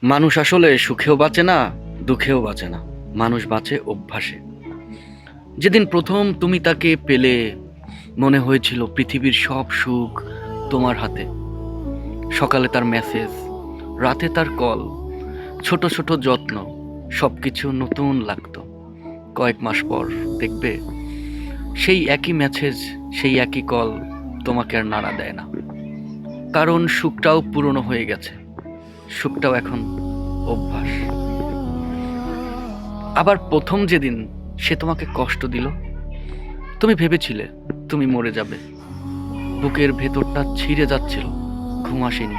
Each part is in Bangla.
মানুষ আসলে সুখেও বাঁচে না, দুঃখেও বাঁচে না। মানুষ বাঁচে অভ্যাসে। যেদিন প্রথম তুমি তাকে পেলে, মনে হয়েছিল পৃথিবীর সব সুখ তোমার হাতে। সকালে তার মেসেজ, রাতে তার কল, ছোট ছোট যত্ন, সবকিছু নতুন লাগতো। কয়েক মাস পর দেখবে সেই একই মেসেজ, সেই একই কল তোমাকে আর নাড়া দেয় না। কারণ সুখটাও পুরনো হয়ে গেছে, সুখটাও এখন অভ্যাস। আবার প্রথম যেদিন সে তোমাকে কষ্ট দিল, তুমি ভেবেছিলে তুমি মরে যাবে। বুকের ভেতরটা ছিঁড়ে যাচ্ছিল, ঘুম আসেনি।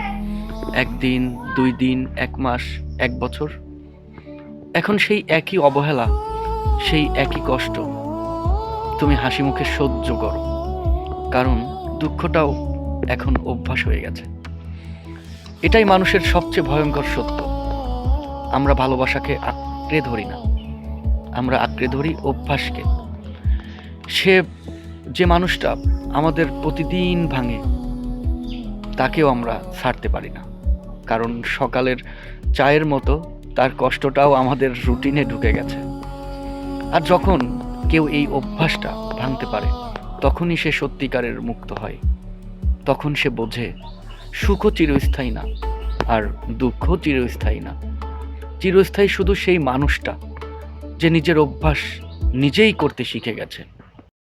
একদিন, 2 দিন, 1 মাস, 1 বছর। এখন সেই একই অবহেলা, সেই একই কষ্ট তুমি হাসি মুখে সহ্য করো। কারণ দুঃখটাও এখন অভ্যাস হয়ে গেছে। এটাই মানুষের সবচেয়ে ভয়ঙ্কর সত্য। আমরা ভালোবাসাকে আঁকড়ে ধরি না, আমরা আঁকড়ে ধরি অভ্যাসকে। সে যে মানুষটা আমাদের প্রতিদিন ভাঙে, তাকেও আমরা ছাড়তে পারি না। কারণ সকালের চায়ের মতো তার কষ্টটাও আমাদের রুটিনে ঢুকে গেছে। আর যখন কেউ এই অভ্যাসটা ভাঙতে পারে, তখনই সে সত্যিকারের মুক্ত হয়। তখন সে বোঝে সুখও চিরস্থায়ী না, আর দুঃখও চিরস্থায়ী না। চিরস্থায়ী শুধু সেই মানুষটা যে নিজের অভ্যাস নিজেই করতে শিখে গেছে।